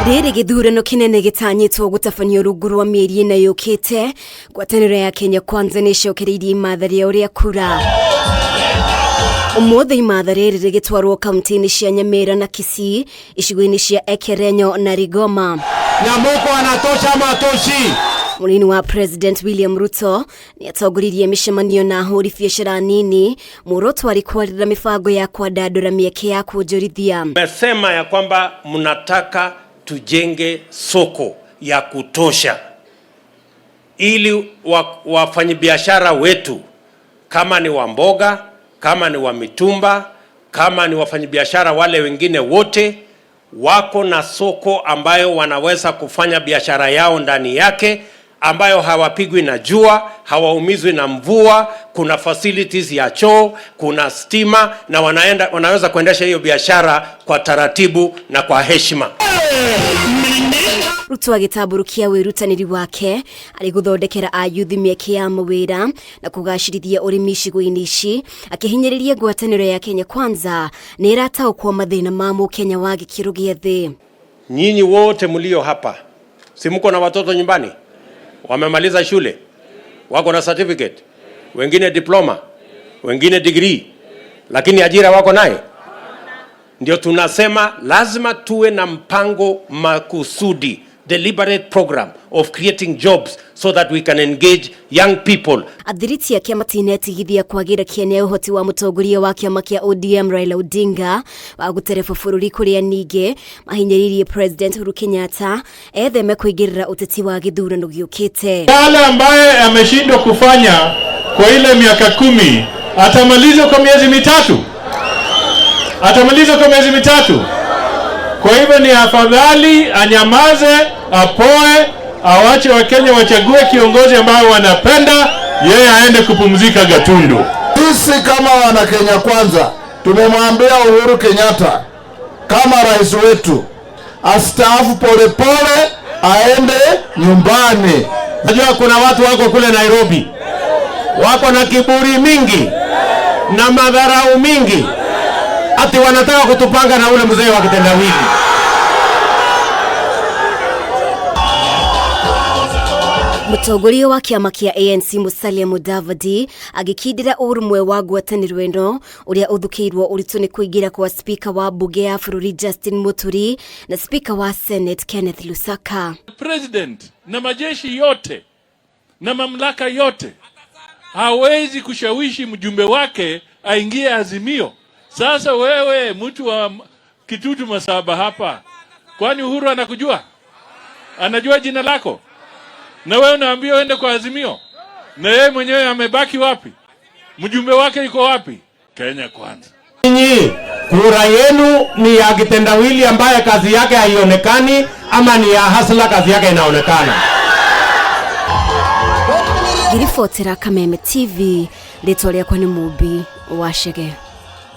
Riri githurano kinene gitanyitwo gutafanio rungu rwa mieri-ini yukite. Ngwataniro ya Kenya Kwanza niicokereirie imathari uria kura. Umuthi imathari riri gitwarwo kaunti-ini cia Nyamira na Kisii, icigo-ini cia Ekerenyo na Rigoma. Nyamoko anatosha matoshi. Munini wa President William Ruto ni atongoririe micemanio na ahuri biashara nini muoroto ari kwarira mifango ya kwadadura mieke ya kuonjorithia. Mmesema ya kwamba mnataka tujenge soko ya kutosha ili wafanyabiashara wetu, kama ni wa mboga, kama ni wa mitumba, kama ni wafanyabiashara wale wengine wote, wako na soko ambayo wanaweza kufanya biashara yao ndani yake, ambayo hawapigwi na jua, hawaumizwi na mvua, kuna facilities ya choo, kuna stima, na wanaweza kuendesha hiyo biashara kwa taratibu na kwa heshima. Ruto agitaburukia wirutaniri wake ari guthondekera ayuthi mieke ya mawira na kugacirithia urimi icigo-ini ici, akihinyiriria ngwataniro ya Kenya Kwanza ni irataukwo mathina ma Mukenya wa gikiro gia thi. Nyinyi wote mlio hapa, si mko na watoto nyumbani? Wamemaliza shule, wako na certificate, wengine diploma, wengine degree, lakini ajira wako naye? Ndio tunasema lazima tuwe na mpango makusudi, deliberate program of creating jobs so that we can engage young people. Athiriti ya kiama tinetigithia kwagira kiene uhoti wa mutongoria wa kiama kia ODM Raila Odinga wa guterefa bururi kuria ninge mahinyiririe President Uhuru Kenyatta etheme kuigirira uteti wa githurano giukite. Yale ambaye ameshindwa kufanya kwa ile miaka 10 atamaliza kwa miezi mitatu. Kwa hivyo ni afadhali anyamaze, apoe, awache Wakenya wachague kiongozi ambao wanapenda, yeye aende kupumzika Gatundu. Sisi kama wana Kenya Kwanza tumemwambia Uhuru Kenyatta kama rais wetu astaafu polepole, aende nyumbani. Najua kuna watu wako kule Nairobi wako na kiburi mingi na madharau mingi, ati wanataka kutupanga na ule mzee wa kitendawili. Mutongoria wa kiama kia ANC Musalia Mudavadi agikindira urumwe wa ngwataniro ino uria uthukirwo uritu ni kuingira kwa speaker wa bunge ya bururi Justin Muturi na speaker wa Senate Kenneth Lusaka. President na majeshi yote na mamlaka yote hawezi kushawishi mjumbe wake aingie Azimio. Sasa wewe mtu wa Kitutu Masaba hapa, kwani Uhuru anakujua? Anajua jina lako? Na wewe unaambia uende kwa Azimio? Na yeye mwenyewe amebaki wapi? Mjumbe wake yuko wapi? Kenya Kwanza. Nyinyi kura yenu ni ya kitendawili ambaye kazi yake haionekani, ama ni ya hasla kazi yake inaonekana? Girifotera Kameme TV, rĩtwa rĩakwa nĩ Mũmbi wa Shege.